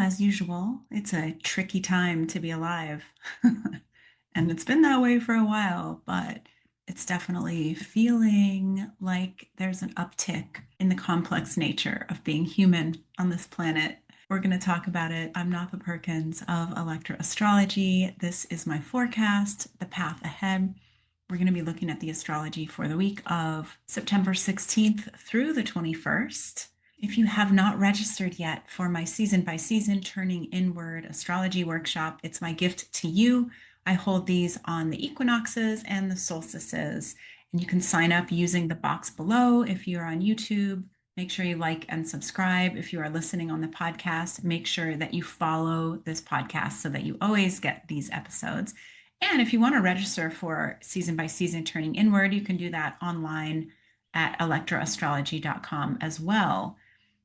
as usual, it's a tricky time to be alive. And it's been that way for a while, but it's definitely feeling like there's an uptick in the complex nature of being human on this planet. We're going to talk about it. I'm Napa Perkins of Electro Astrology. This is my forecast, the path ahead. We're going to be looking at the astrology for the week of September 16th through the 21st. If you have not registered yet for my season by season Turning Inward astrology workshop, it's my gift to you. I hold these on the equinoxes and the solstices, and you can sign up using the box below. If you're on YouTube, make sure you like and subscribe. If you are listening on the podcast, make sure that you follow this podcast so that you always get these episodes. And if you want to register for season by season Turning Inward, you can do that online at electroastrology.com as well.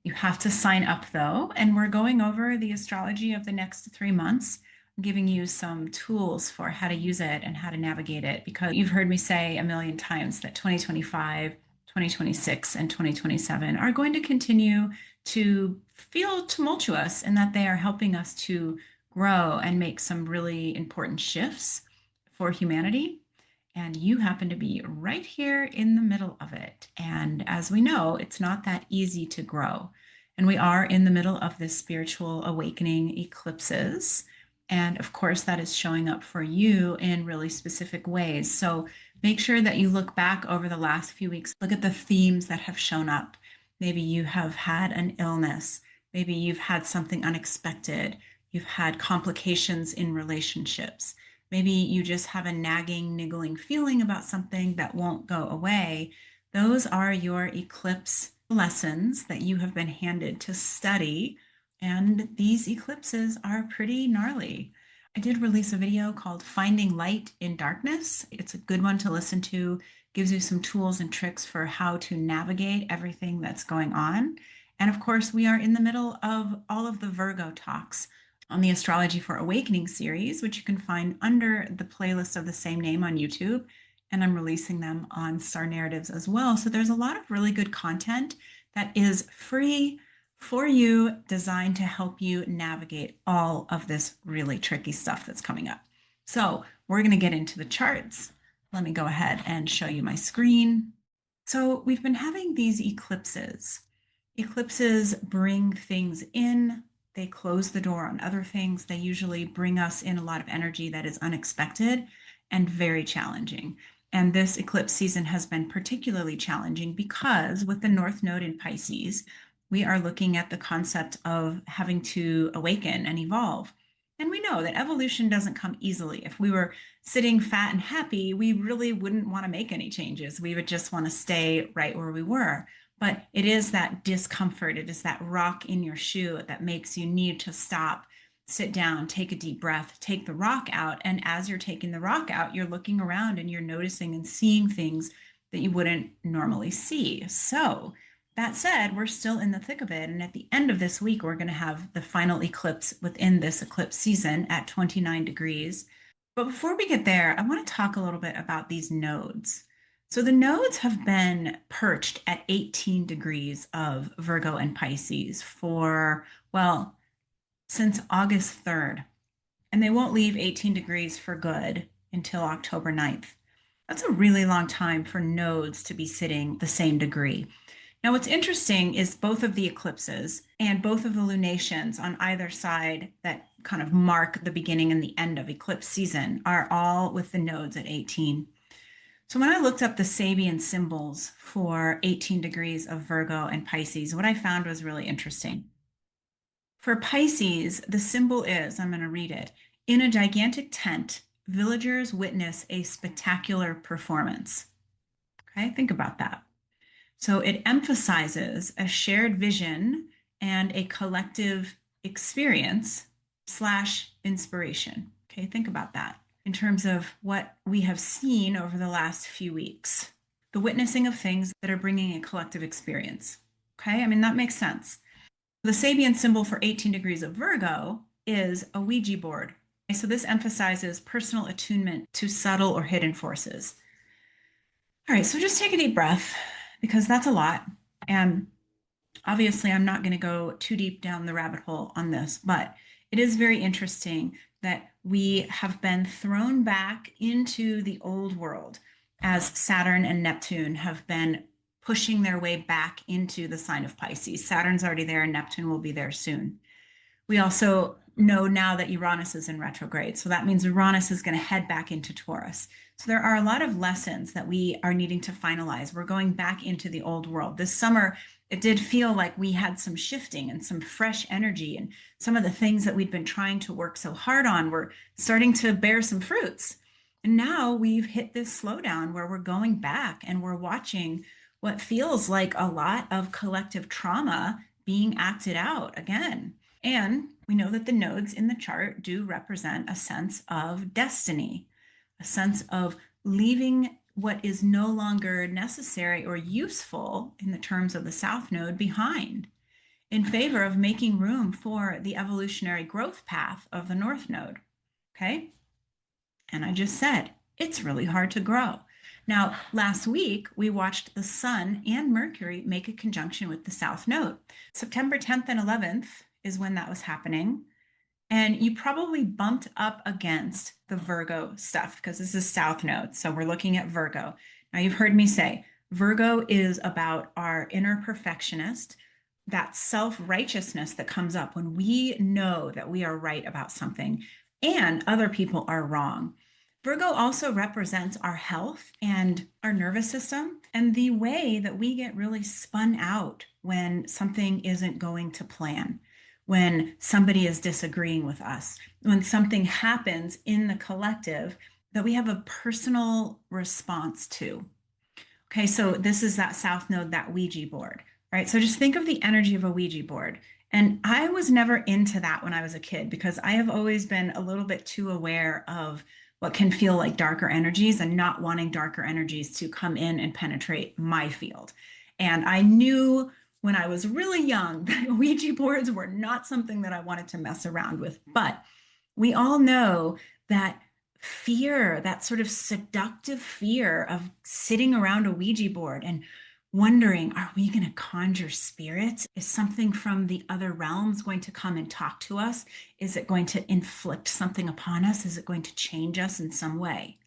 You have to sign up though, and we're going over the astrology of the next 3 months, giving you some tools for how to use it and how to navigate it, because you've heard me say a million times that 2025, 2026, and 2027 are going to continue to feel tumultuous and that they are helping us to grow and make some really important shifts for humanity. And you happen to be right here in the middle of it. And as we know, it's not that easy to grow. And we are in the middle of this spiritual awakening eclipses. And of course, that is showing up for you in really specific ways. So make sure that you look back over the last few weeks, look at the themes that have shown up. Maybe you have had an illness. Maybe you've had something unexpected. You've had complications in relationships. Maybe you just have a nagging, niggling feeling about something that won't go away. Those are your eclipse lessons that you have been handed to study. And these eclipses are pretty gnarly. I did release a video called Finding Light in Darkness. It's a good one to listen to, gives you some tools and tricks for how to navigate everything that's going on. And of course, we are in the middle of all of the Virgo talks on the Astrology for Awakening series, which you can find under the playlist of the same name on YouTube. And I'm releasing them on Star Narratives as well. So there's a lot of really good content that is free for you, designed to help you navigate all of this really tricky stuff that's coming up. So we're going to get into the charts. Let me go ahead and show you my screen. So we've been having these eclipses. Eclipses bring things in. They close the door on other things. They usually bring us in a lot of energy that is unexpected and very challenging. And this eclipse season has been particularly challenging because with the North Node in Pisces, we are looking at the concept of having to awaken and evolve. And we know that evolution doesn't come easily. If we were sitting fat and happy, we really wouldn't want to make any changes. We would just want to stay right where we were. But it is that discomfort, it is that rock in your shoe that makes you need to stop, sit down, take a deep breath, take the rock out. And as you're taking the rock out, you're looking around and you're noticing and seeing things that you wouldn't normally see. So that said, we're still in the thick of it. And at the end of this week, we're going to have the final eclipse within this eclipse season at 29 degrees. But before we get there, I want to talk a little bit about these nodes. So the nodes have been perched at 18 degrees of Virgo and Pisces for, well, since August 3rd. And they won't leave 18 degrees for good until October 9th. That's a really long time for nodes to be sitting the same degree. Now, what's interesting is both of the eclipses and both of the lunations on either side that kind of mark the beginning and the end of eclipse season are all with the nodes at 18. So when I looked up the Sabian symbols for 18 degrees of Virgo and Pisces, what I found was really interesting. For Pisces, the symbol is, I'm going to read it, in a gigantic tent, villagers witness a spectacular performance. Okay, think about that. So it emphasizes a shared vision and a collective experience / inspiration. Okay, think about that in terms of what we have seen over the last few weeks. The witnessing of things that are bringing a collective experience. Okay, I mean, that makes sense. The Sabian symbol for 18 degrees of Virgo is a Ouija board. Okay, so this emphasizes personal attunement to subtle or hidden forces. All right, so just take a deep breath because that's a lot. And Obviously, I'm not going to go too deep down the rabbit hole on this, but it is very interesting that we have been thrown back into the old world as Saturn and Neptune have been pushing their way back into the sign of Pisces. Saturn's already there, and Neptune will be there soon. We also know now that Uranus is in retrograde. So that means Uranus is going to head back into Taurus. So there are a lot of lessons that we are needing to finalize. We're going back into the old world. This summer, it did feel like we had some shifting and some fresh energy, and some of the things that we'd been trying to work so hard on were starting to bear some fruits. And now we've hit this slowdown where we're going back and we're watching what feels like a lot of collective trauma being acted out again. And we know that the nodes in the chart do represent a sense of destiny, a sense of leaving what is no longer necessary or useful in the terms of the South Node behind in favor of making room for the evolutionary growth path of the North Node. Okay. And I just said, it's really hard to grow. Now, last week, we watched the Sun and Mercury make a conjunction with the South Node. September 10th and 11th is when that was happening. And you probably bumped up against the Virgo stuff because this is South Node. So we're looking at Virgo. Now, you've heard me say Virgo is about our inner perfectionist, that self righteousness that comes up when we know that we are right about something and other people are wrong. Virgo also represents our health and our nervous system and the way that we get really spun out when something isn't going to plan, when somebody is disagreeing with us, when something happens in the collective that we have a personal response to. Okay, so this is that South Node, that Ouija board, right? So just think of the energy of a Ouija board. And I was never into that when I was a kid because I have always been a little bit too aware of what can feel like darker energies and not wanting darker energies to come in and penetrate my field. And I knew when I was really young that Ouija boards were not something that I wanted to mess around with. But we all know that fear, that sort of seductive fear of sitting around a Ouija board and wondering, are we going to conjure spirits? Is something from the other realms going to come and talk to us? Is it going to inflict something upon us? Is it going to change us in some way?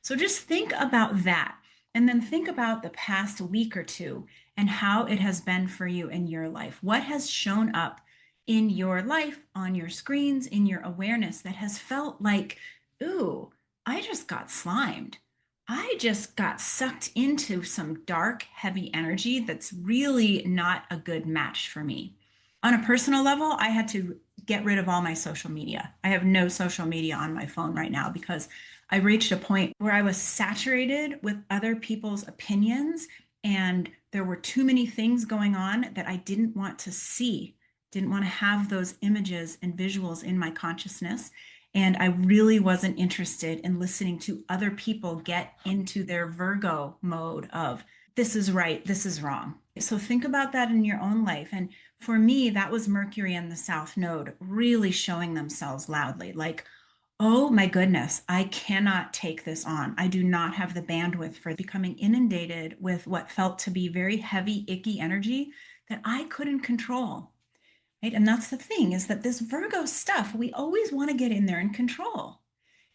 So just think about that. And then think about the past week or two and how it has been for you in your life. What has shown up in your life, on your screens, in your awareness that has felt like, ooh, I just got slimed. I just got sucked into some dark, heavy energy that's really not a good match for me. On a personal level, I had to get rid of all my social media. I have no social media on my phone right now because I reached a point where I was saturated with other people's opinions, and there were too many things going on that I didn't want to see, didn't want to have those images and visuals in my consciousness. And I really wasn't interested in listening to other people get into their Virgo mode of this is right, this is wrong. So think about that in your own life. And for me, that was Mercury and the South Node really showing themselves loudly. Like, oh my goodness, I cannot take this on. I do not have the bandwidth for becoming inundated with what felt to be very heavy, icky energy that I couldn't control. Right? And that's the thing is that this Virgo stuff, we always want to get in there and control.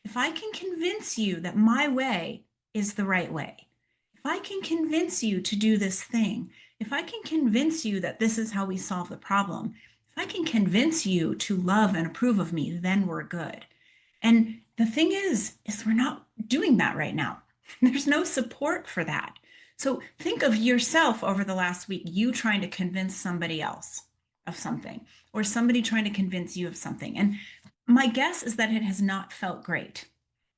If I can convince you that my way is the right way, if I can convince you to do this thing, if I can convince you that this is how we solve the problem, if I can convince you to love and approve of me, then we're good. And the thing is we're not doing that right now. There's no support for that. So think of yourself over the last week, you trying to convince somebody else of something, or somebody trying to convince you of something. And my guess is that it has not felt great.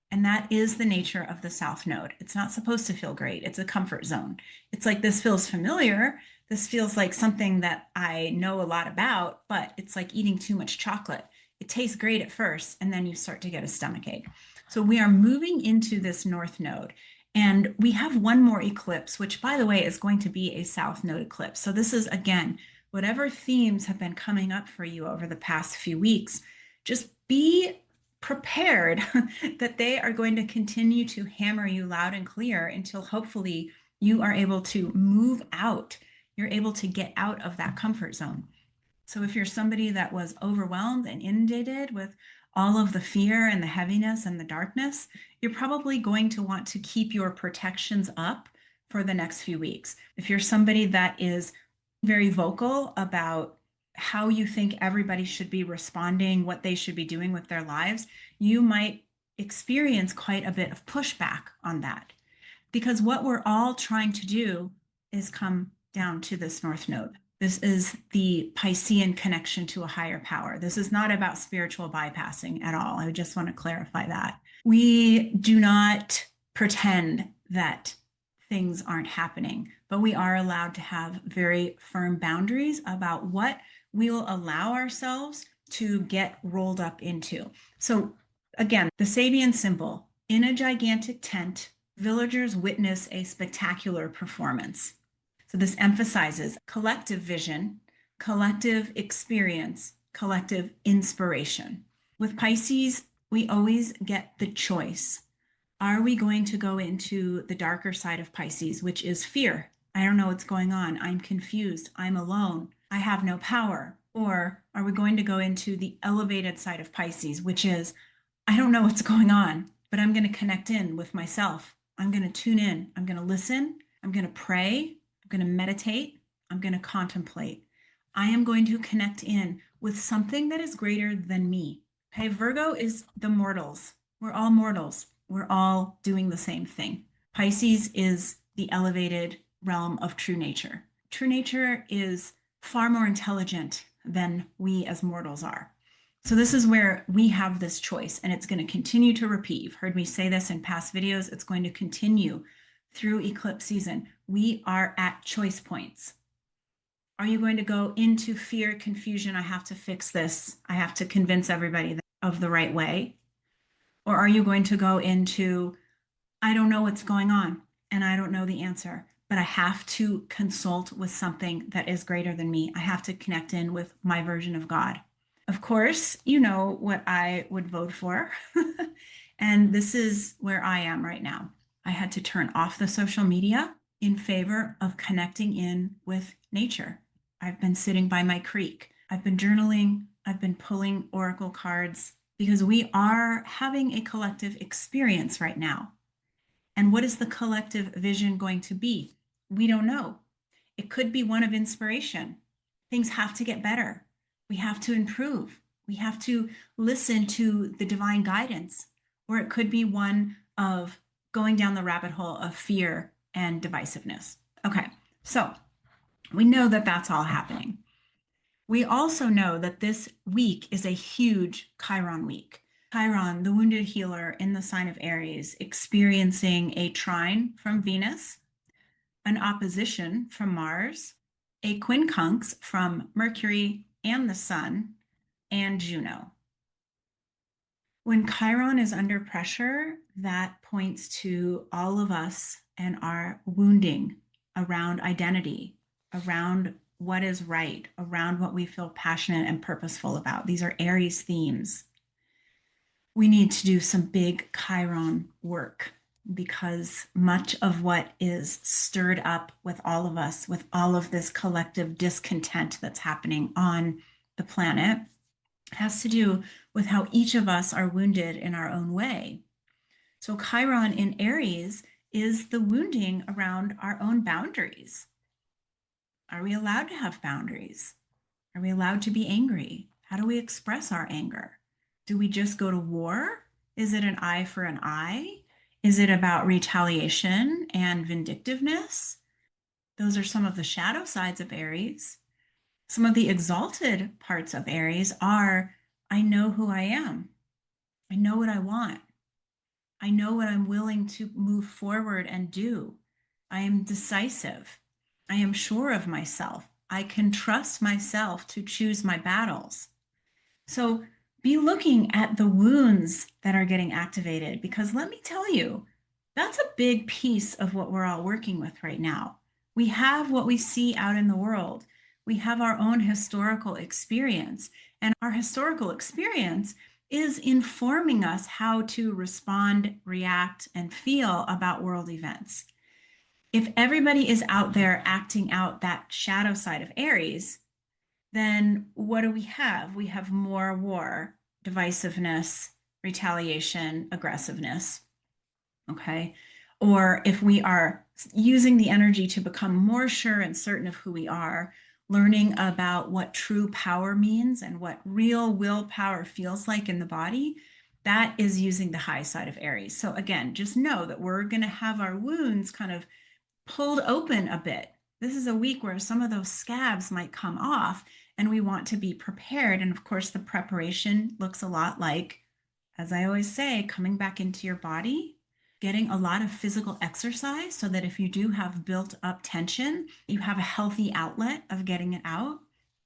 And that is the nature of the South Node. It's not supposed to feel great. It's a comfort zone. It's like this feels familiar. This feels like something that I know a lot about, but it's like eating too much chocolate. It tastes great at first, and then you start to get a stomachache. So we are moving into this North Node. And we have one more eclipse, which, by the way, is going to be a South Node eclipse. So this is, again, whatever themes have been coming up for you over the past few weeks, just be prepared that they are going to continue to hammer you loud and clear until hopefully you are able to move out you're able to get out of that comfort zone. So if you're somebody that was overwhelmed and inundated with all of the fear and the heaviness and the darkness, you're probably going to want to keep your protections up for the next few weeks. If you're somebody that is very vocal about how you think everybody should be responding, what they should be doing with their lives, you might experience quite a bit of pushback on that. Because what we're all trying to do is come down to this North Node. This is the Piscean connection to a higher power. This is not about spiritual bypassing at all. I just want to clarify that. We do not pretend that things aren't happening, but we are allowed to have very firm boundaries about what we will allow ourselves to get rolled up into. So, again, the Sabian symbol in a gigantic tent, villagers witness a spectacular performance. So this emphasizes collective vision, collective experience, collective inspiration. With Pisces, we always get the choice. Are we going to go into the darker side of Pisces, which is fear? I don't know what's going on. I'm confused. I'm alone. I have no power. Or are we going to go into the elevated side of Pisces, which is, I don't know what's going on, but I'm going to connect in with myself. I'm going to tune in. I'm going to listen. I'm going to pray. I'm going to meditate. I'm going to contemplate. I am going to connect in with something that is greater than me. Okay, Virgo is the mortals. We're all mortals. We're all doing the same thing. Pisces is the elevated realm of true nature. True nature is far more intelligent than we as mortals are. So this is where we have this choice, and it's going to continue to repeat. You've heard me say this in past videos. It's going to continue through eclipse season. We are at choice points. Are you going to go into fear, confusion? I have to fix this. I have to convince everybody of the right way. Or are you going to go into, I don't know what's going on and I don't know the answer, but I have to consult with something that is greater than me. I have to connect in with my version of God. Of course, you know what I would vote for. And this is where I am right now. I had to turn off the social media in favor of connecting in with nature. I've been sitting by my creek. I've been journaling. I've been pulling oracle cards because we are having a collective experience right now. And what is the collective vision going to be? We don't know. It could be one of inspiration. Things have to get better. We have to improve. We have to listen to the divine guidance. Or it could be one of going down the rabbit hole of fear and divisiveness. Okay, so we know that that's all happening. We also know that this week is a huge Chiron week. Chiron, the wounded healer in the sign of Aries, experiencing a trine from Venus, an opposition from Mars, a quincunx from Mercury and the Sun, and Juno. When Chiron is under pressure, that points to all of us and our wounding around identity, around what is right, around what we feel passionate and purposeful about. These are Aries themes. We need to do some big Chiron work because much of what is stirred up with all of us, with all of this collective discontent that's happening on the planet, has to do with how each of us are wounded in our own way. So Chiron in Aries is the wounding around our own boundaries. Are we allowed to have boundaries? Are we allowed to be angry? How do we express our anger? Do we just go to war? Is it an eye for an eye? Is it about retaliation and vindictiveness? Those are some of the shadow sides of Aries. Some of the exalted parts of Aries are, I know who I am. I know what I want. I know what I'm willing to move forward and do. I am decisive. I am sure of myself. I can trust myself to choose my battles. So be looking at the wounds that are getting activated because let me tell you, that's a big piece of what we're all working with right now. We have what we see out in the world. We have our own historical experience, and our historical experience is informing us how to respond, react, and feel about world events. If everybody is out there acting out that shadow side of Aries, then what do we have? We have more war, divisiveness, retaliation, aggressiveness. Okay. Or if we are using the energy to become more sure and certain of who we are, learning about what true power means and what real willpower feels like in the body, that is using the high side of Aries. So again, just know that we're going to have our wounds kind of pulled open a bit. This is a week where some of those scabs might come off, and we want to be prepared. And of course, the preparation looks a lot like, as I always say, coming back into your body, getting a lot of physical exercise so that if you do have built up tension, you have a healthy outlet of getting it out.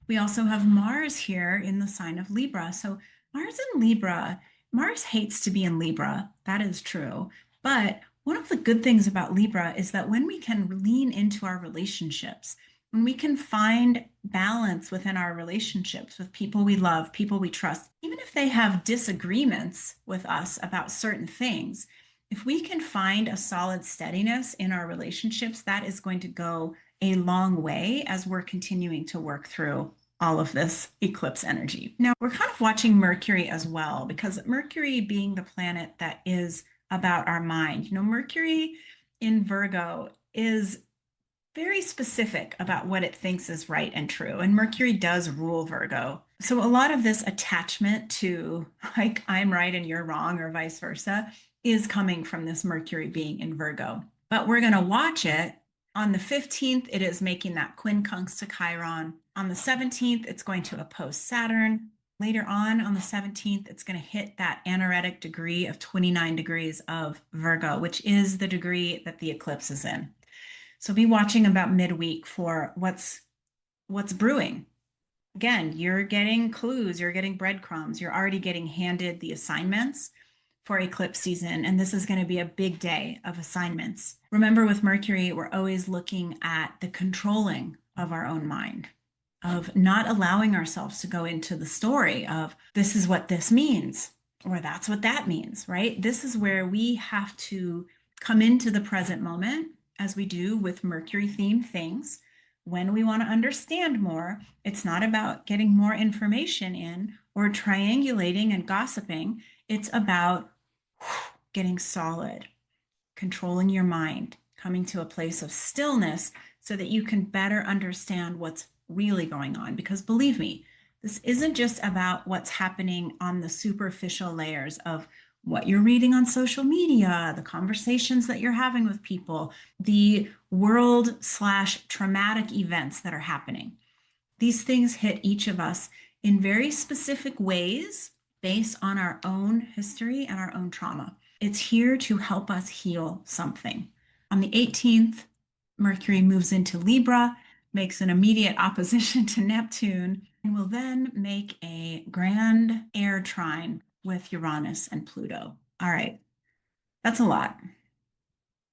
We also have Mars here in the sign of Libra. So, Mars in Libra, Mars hates to be in Libra. That is true. But one of the good things about Libra is that when we can lean into our relationships, when we can find balance within our relationships with people we love, people we trust, even if they have disagreements with us about certain things, if we can find a solid steadiness in our relationships, that is going to go a long way as we're continuing to work through all of this eclipse energy. Now, we're kind of watching Mercury as well, because Mercury being the planet that is about our mind, Mercury in Virgo is very specific about what it thinks is right and true. And Mercury does rule Virgo. So a lot of this attachment to, like, I'm right and you're wrong, or vice versa, is coming from this Mercury being in Virgo. But we're going to watch it. On the 15th, it is making that quincunx to Chiron. On the 17th, it's going to oppose Saturn. Later on the 17th, it's going to hit that anaretic degree of 29 degrees of Virgo, which is the degree that the eclipse is in. So be watching about midweek for what's brewing. Again, you're getting clues, you're getting breadcrumbs, you're already getting handed the assignments for eclipse season, and this is going to be a big day of assignments. Remember, with Mercury, we're always looking at the controlling of our own mind, of not allowing ourselves to go into the story of this is what this means, or that's what that means, right? This is where we have to come into the present moment, as we do with Mercury themed things. When we want to understand more, it's not about getting more information in or triangulating and gossiping. It's about getting solid, controlling your mind, coming to a place of stillness so that you can better understand what's really going on. Because believe me, this isn't just about what's happening on the superficial layers of what you're reading on social media, the conversations that you're having with people, the world/traumatic events that are happening. These things hit each of us in very specific ways based on our own history and our own trauma. It's here to help us heal something. On the 18th, Mercury moves into Libra, makes an immediate opposition to Neptune, and will then make a grand air trine with Uranus and Pluto. All right, that's a lot.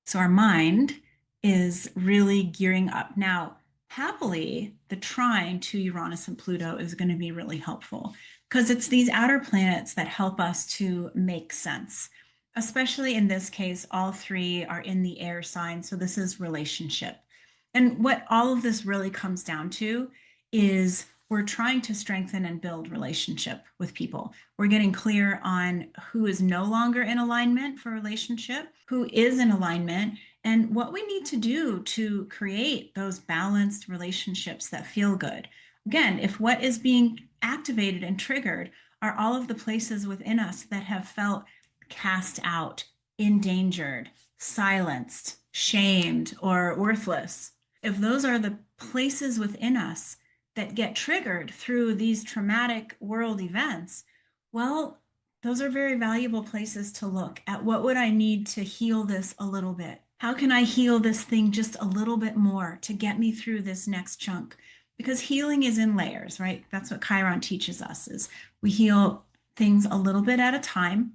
So our mind is really gearing up. Now, happily, the trine to Uranus and Pluto is going to be really helpful because it's these outer planets that help us to make sense. Especially in this case, all three are in the air sign. So this is relationship. And what all of this really comes down to is we're trying to strengthen and build relationship with people. We're getting clear on who is no longer in alignment for relationship, who is in alignment, and what we need to do to create those balanced relationships that feel good. Again, if what is being activated and triggered are all of the places within us that have felt cast out, endangered, silenced, shamed, or worthless, if those are the places within us that get triggered through these traumatic world events, well, those are very valuable places to look at. What would I need to heal this a little bit? How can I heal this thing just a little bit more to get me through this next chunk? Because healing is in layers, right? That's what Chiron teaches us, is we heal things a little bit at a time.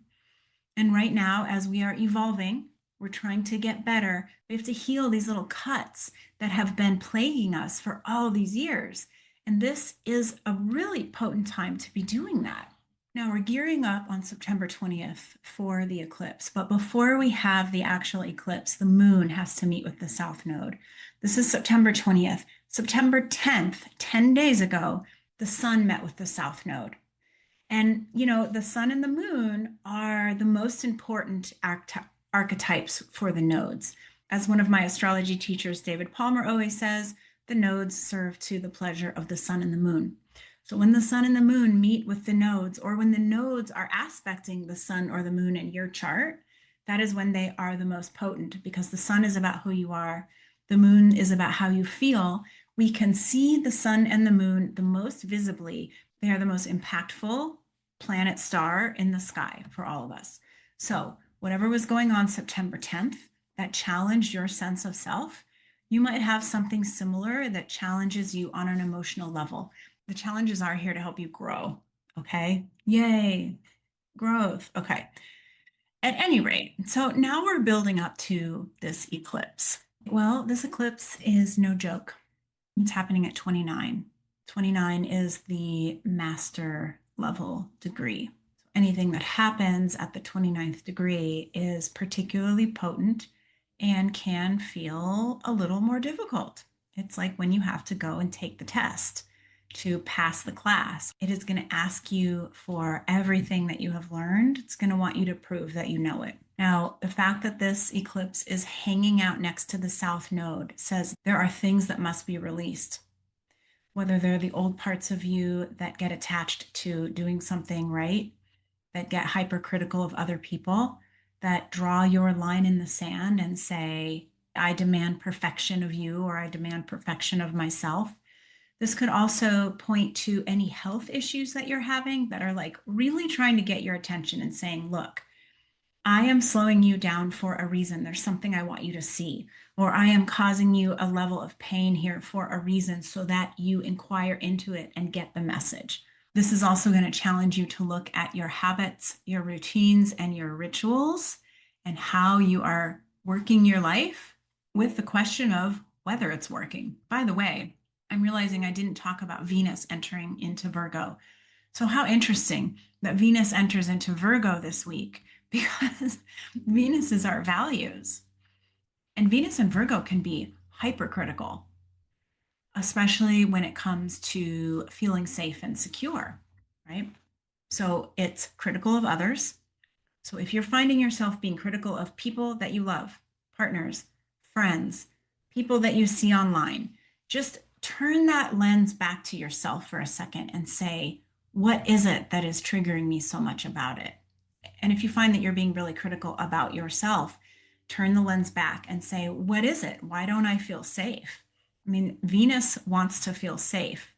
And right now, as we are evolving, we're trying to get better. We have to heal these little cuts that have been plaguing us for all these years. And this is a really potent time to be doing that. Now we're gearing up on September 20th for the eclipse, but before we have the actual eclipse, the moon has to meet with the south node. This is September 20th. September 10th, 10 days ago, the sun met with the south node. And, the sun and the moon are the most important archetypes for the nodes. As one of my astrology teachers, David Palmer, always says, the nodes serve to the pleasure of the sun and the moon. So when the sun and the moon meet with the nodes, or when the nodes are aspecting the sun or the moon in your chart, that is when they are the most potent, because the sun is about who you are, the moon is about how you feel. We can see the sun and the moon the most visibly. They are the most impactful planet star in the sky for all of us. So whatever was going on September 10th that challenged your sense of self, you might have something similar that challenges you on an emotional level. The challenges are here to help you grow. Okay. Yay. Growth. Okay. At any rate, so now we're building up to this eclipse. Well, this eclipse is no joke. It's happening at 29. 29 is the master level degree. So anything that happens at the 29th degree is particularly potent and can feel a little more difficult. It's like when you have to go and take the test to pass the class. It is going to ask you for everything that you have learned. It's going to want you to prove that you know it. Now, the fact that this eclipse is hanging out next to the south node says there are things that must be released, whether they're the old parts of you that get attached to doing something right, that get hypercritical of other people, that draw your line in the sand and say, I demand perfection of you, or I demand perfection of myself. This could also point to any health issues that you're having that are like really trying to get your attention and saying, look, I am slowing you down for a reason. There's something I want you to see, or I am causing you a level of pain here for a reason so that you inquire into it and get the message. This is also going to challenge you to look at your habits, your routines, and your rituals, and how you are working your life with the question of whether it's working. By the way, I'm realizing I didn't talk about Venus entering into Virgo. So, how interesting that Venus enters into Virgo this week, because Venus is our values. And Venus and Virgo can be hypercritical, especially when it comes to feeling safe and secure, right? So, it's critical of others. So, if you're finding yourself being critical of people that you love, partners, friends, people that you see online, just turn that lens back to yourself for a second and say, what is it that is triggering me so much about it? And if you find that you're being really critical about yourself, turn the lens back and say, what is it? Why don't I feel safe? I mean, Venus wants to feel safe.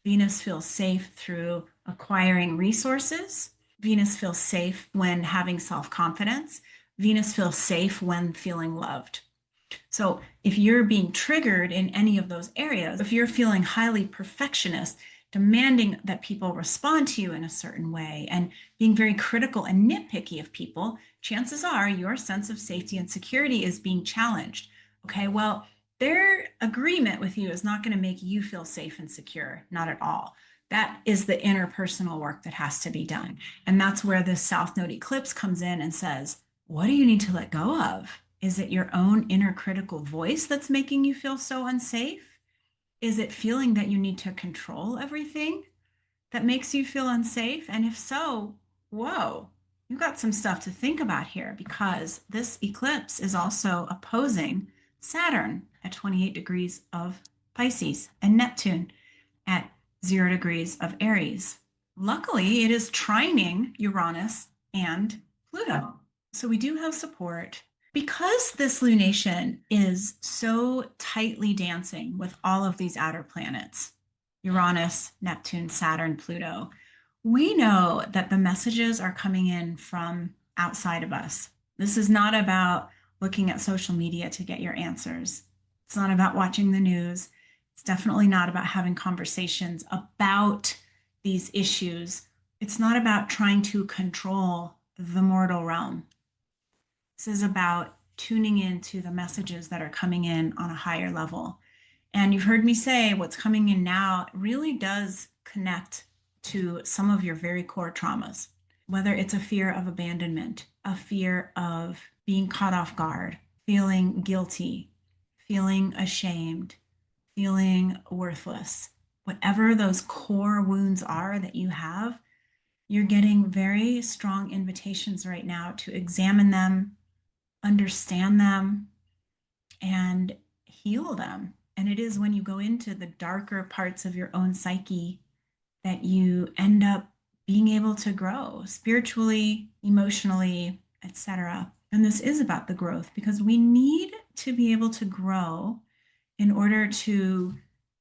Venus feels safe through acquiring resources. Venus feels safe when having self confidence. Venus feels safe when feeling loved. So if you're being triggered in any of those areas, if you're feeling highly perfectionist, demanding that people respond to you in a certain way, and being very critical and nitpicky of people, chances are your sense of safety and security is being challenged. Okay, well, their agreement with you is not going to make you feel safe and secure, not at all. That is the interpersonal work that has to be done. And that's where this South Node eclipse comes in and says, what do you need to let go of? Is it your own inner critical voice that's making you feel so unsafe? Is it feeling that you need to control everything that makes you feel unsafe? And if so, whoa, you've got some stuff to think about here, because this eclipse is also opposing Saturn at 28 degrees of Pisces and Neptune at 0 degrees of Aries. Luckily, it is trining Uranus and Pluto. So we do have support. Because this lunation is so tightly dancing with all of these outer planets, Uranus, Neptune, Saturn, Pluto, we know that the messages are coming in from outside of us. This is not about looking at social media to get your answers. It's not about watching the news. It's definitely not about having conversations about these issues. It's not about trying to control the mortal realm. This is about tuning into the messages that are coming in on a higher level. And you've heard me say what's coming in now really does connect to some of your very core traumas, whether it's a fear of abandonment, a fear of being caught off guard, feeling guilty, feeling ashamed, feeling worthless. Whatever those core wounds are that you have, you're getting very strong invitations right now to examine them, understand them, and heal them. And it is when you go into the darker parts of your own psyche that you end up being able to grow spiritually, emotionally, etc. And this is about the growth because we need to be able to grow in order to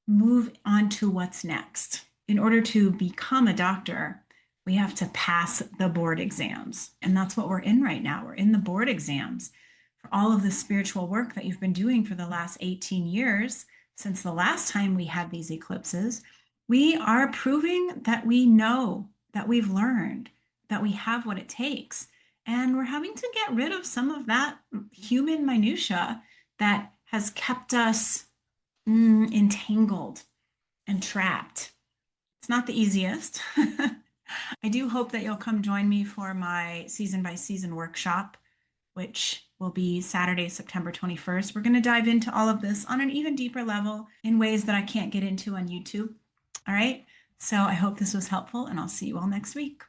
move on to what's next. In order to become a doctor, we have to pass the board exams. And that's what we're in right now. We're in the board exams for all of the spiritual work that you've been doing for the last 18 years since the last time we had these eclipses. We are proving that we know, that we've learned, that we have what it takes. And we're having to get rid of some of that human minutia that has kept us entangled and trapped. It's not the easiest. I do hope that you'll come join me for my season by season workshop, which will be Saturday, September 21st. We're going to dive into all of this on an even deeper level in ways that I can't get into on YouTube. All right. So I hope this was helpful, and I'll see you all next week.